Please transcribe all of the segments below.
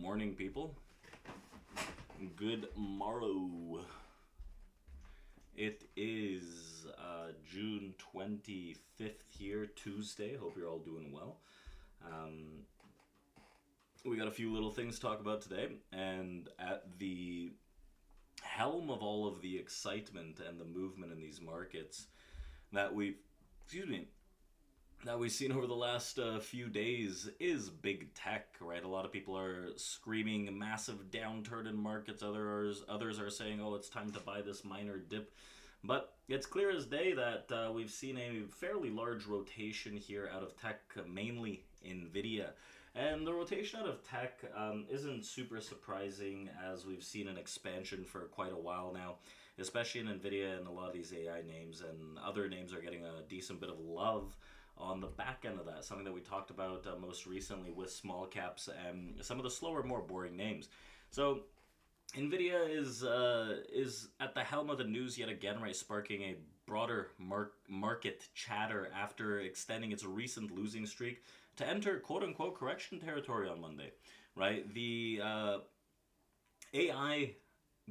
morning, people. Good morrow. It is June 25th here, Tuesday. Hope you're all doing well. We got a few little things to talk about today, and at the helm of all of the excitement and the movement in these markets that we've seen over the last few days is big tech, right? A lot of people are screaming massive downturn in markets. Others are saying, oh, it's time to buy this minor dip. But it's clear as day that we've seen a fairly large rotation here out of tech, mainly NVIDIA. And the rotation out of tech isn't super surprising, as we've seen an expansion for quite a while now, especially in NVIDIA and a lot of these AI names, and other names are getting a decent bit of love on the back end of that, something that we talked about most recently with small caps and some of the slower, more boring names. So NVIDIA is at the helm of the news yet again, right, sparking a broader market chatter after extending its recent losing streak to enter quote-unquote correction territory on Monday, right? The AI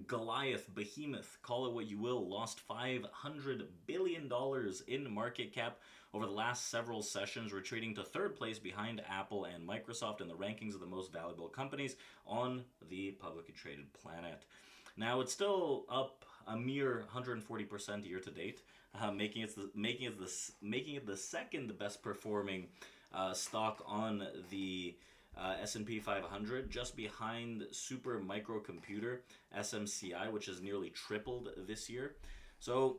Goliath, behemoth, call it what you will, lost $500 billion in market cap over the last several sessions, retreating to third place behind Apple and Microsoft in the rankings of the most valuable companies on the publicly traded planet. Now, it's still up a mere 140% year to date, making it the second best performing stock on the S&P 500, just behind super microcomputer SMCI, which has nearly tripled this year. So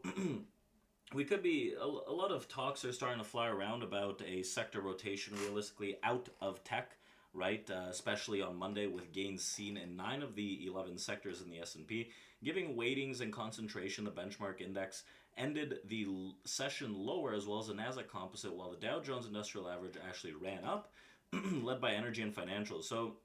we could be, a lot of talks are starting to fly around about a sector rotation realistically out of tech, right? Especially on Monday, with gains seen in 9 of the 11 sectors in the S&P. Giving weightings and concentration, the benchmark index ended the session lower, as well as the Nasdaq Composite, while the Dow Jones Industrial Average actually ran up, led by energy and financials. So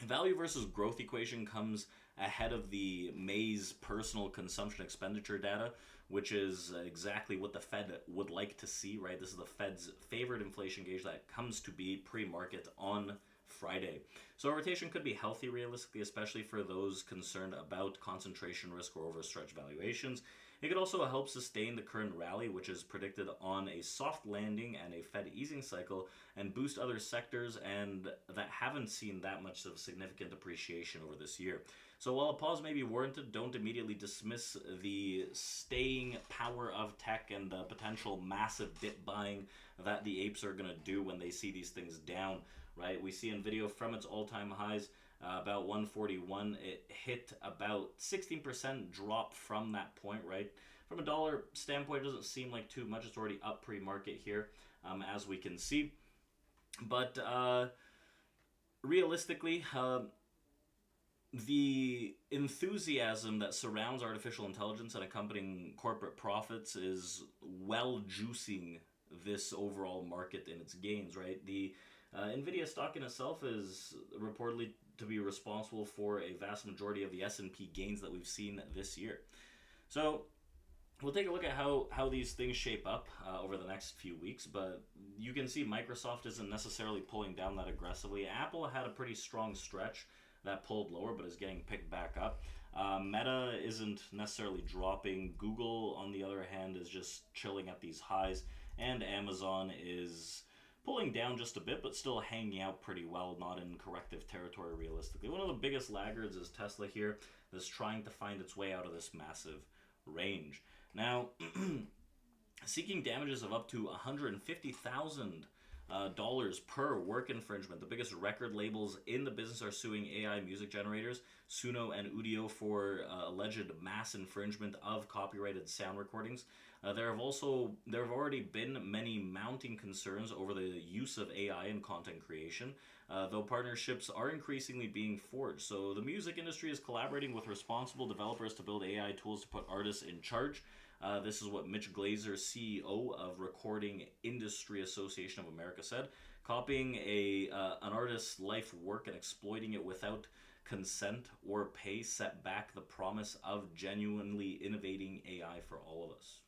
value versus growth equation comes ahead of the May's personal consumption expenditure data, which is exactly what the Fed would like to see, right? This is the Fed's favorite inflation gauge that comes to be pre-market on Friday. So rotation could be healthy realistically, especially for those concerned about concentration risk or overstretched valuations. It could also help sustain the current rally, which is predicted on a soft landing and a Fed easing cycle, and boost other sectors and that haven't seen that much of significant appreciation over this year. So while a pause may be warranted, don't immediately dismiss the staying power of tech and the potential massive dip buying that the apes are going to do when they see these things down, right? We see NVIDIA from its all-time highs, about 141, it hit about 16% drop from that point, right? From a dollar standpoint, it doesn't seem like too much. It's already up pre-market here, as we can see. But realistically, the enthusiasm that surrounds artificial intelligence and accompanying corporate profits is well juicing this overall market in its gains, right? The NVIDIA stock in itself is reportedly to be responsible for a vast majority of the S&P gains that we've seen this year. So we'll take a look at how these things shape up over the next few weeks, but you can see Microsoft isn't necessarily pulling down that aggressively. Apple had a pretty strong stretch that pulled lower but is getting picked back up. Meta isn't necessarily dropping. Google, on the other hand, is just chilling at these highs, and Amazon is pulling down just a bit, but still hanging out pretty well, not in corrective territory realistically. One of the biggest laggards is Tesla here, that's trying to find its way out of this massive range. Now, seeking damages of up to $150,000 per work infringement. The biggest record labels in the business are suing AI music generators, Suno and Udio, for alleged mass infringement of copyrighted sound recordings. There have already been many mounting concerns over the use of AI in content creation, though partnerships are increasingly being forged. So the music industry is collaborating with responsible developers to build AI tools to put artists in charge. This is what Mitch Glazer, CEO of Recording Industry Association of America, said. Copying an artist's life work and exploiting it without consent or pay set back the promise of genuinely innovating AI for all of us.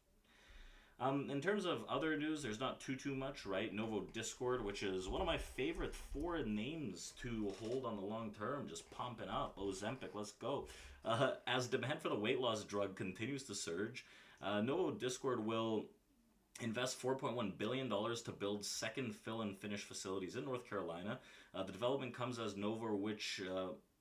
In terms of other news, there's not too much, right? Novo Discord, which is one of my favorite foreign names to hold on the long term, just pumping up. Ozempic, let's go. As demand for the weight loss drug continues to surge, Novo Discord will invest $4.1 billion to build second fill and finish facilities in North Carolina. The development comes as Novo, which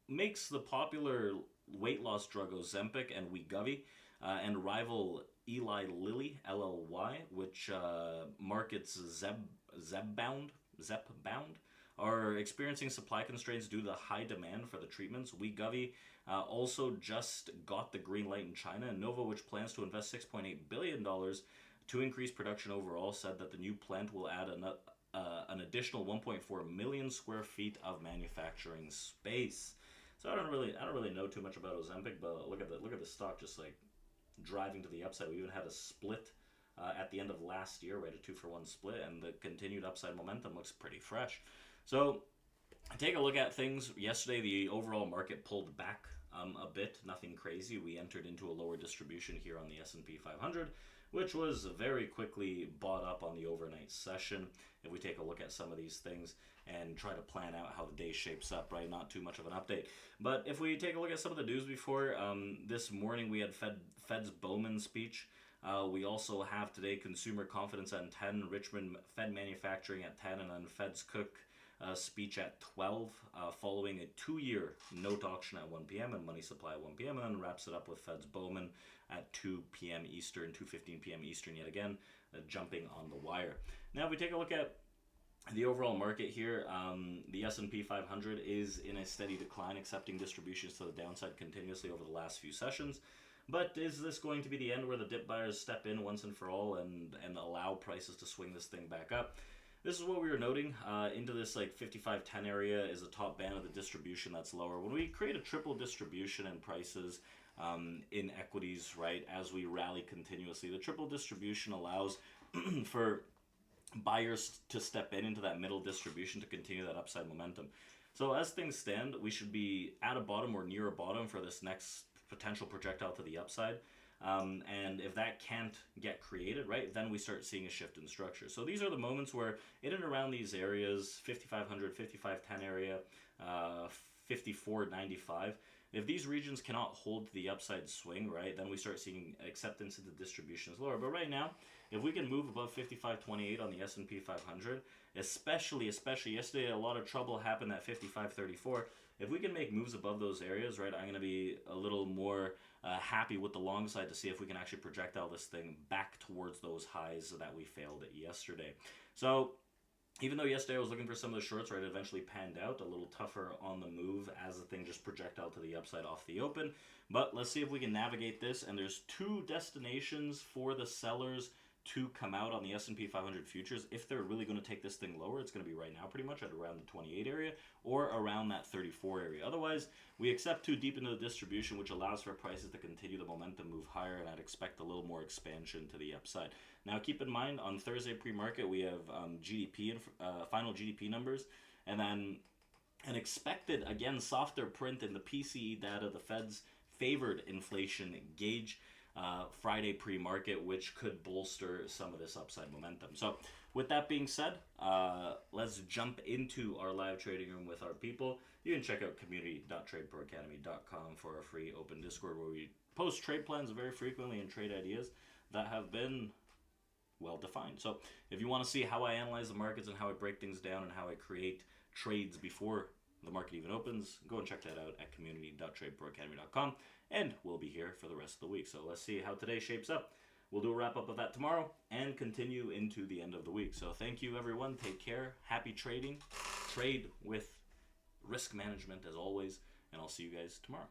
makes the popular weight loss drug Ozempic and Wegovy, and rival Eli Lilly, LLY, which markets Zepbound, are experiencing supply constraints due to the high demand for the treatments. Wegovy also just got the green light in China, and Novo, which plans to invest $6.8 billion to increase production overall, said that the new plant will add an additional 1.4 million square feet of manufacturing space. So I don't really know too much about Ozempic, but look at the stock just like driving to the upside. We even had a split at the end of last year, right? A 2-for-1 split, and the continued upside momentum looks pretty fresh. So take a look at things. Yesterday, the overall market pulled back a bit, nothing crazy. We entered into a lower distribution here on the S&P 500, which was very quickly bought up on the overnight session. If we take a look at some of these things and try to plan out how the day shapes up, right? Not too much of an update. But if we take a look at some of the news before, this morning we had Fed's Bowman speech. We also have today consumer confidence at 10, Richmond Fed manufacturing at 10, and then Fed's Cook speech at 12, following a 2-year note auction at 1 p.m. and money supply at 1 p.m. and then wraps it up with Fed's Bowman at 2 p.m. Eastern, 2:15 p.m. Eastern yet again, jumping on the wire. Now if we take a look at the overall market here, the S&P 500 is in a steady decline, accepting distributions to the downside continuously over the last few sessions. But is this going to be the end where the dip buyers step in once and for all and allow prices to swing this thing back up? This is what we were noting. Into this like 55.10 area is the top band of the distribution that's lower. When we create a triple distribution in prices in equities, right, as we rally continuously, the triple distribution allows for buyers to step into that middle distribution to continue that upside momentum. So as things stand, we should be at a bottom or near a bottom for this next potential projectile to the upside. And if that can't get created, right, then we start seeing a shift in structure. So these are the moments where in and around these areas, 5500, 5510 area, 5495, if these regions cannot hold to the upside swing, right, then we start seeing acceptance into distributions lower. But right now, if we can move above 5528 on the S&P 500, especially yesterday, a lot of trouble happened at 5534. If we can make moves above those areas, right, I'm going to be a little more happy with the long side to see if we can actually projectile this thing back towards those highs that we failed at yesterday. So even though yesterday I was looking for some of the shorts, right, it eventually panned out a little tougher on the move as the thing just projectile to the upside off the open. But let's see if we can navigate this. And there's 2 destinations for the sellers to come out on the S&P 500 futures. If they're really going to take this thing lower, it's going to be right now pretty much at around the 28 area or around that 34 area. Otherwise, we accept too deep into the distribution, which allows for prices to continue the momentum move higher, and I'd expect a little more expansion to the upside. Now, keep in mind, on Thursday pre-market, we have GDP and final GDP numbers, and then an expected, again, softer print in the PCE data, the Fed's favored inflation gauge, Friday pre-market, which could bolster some of this upside momentum. So with that being said, let's jump into our live trading room with our people. You can check out community.tradeproacademy.com for our free open Discord where we post trade plans very frequently and trade ideas that have been well defined. So if you want to see how I analyze the markets and how I break things down and how I create trades before the market even opens, go and check that out at community.tradeproacademy.com, and we'll be here for the rest of the week. So let's see how today shapes up. We'll do a wrap up of that tomorrow and continue into the end of the week. So thank you, everyone. Take care. Happy trading. Trade with risk management as always, and I'll see you guys tomorrow.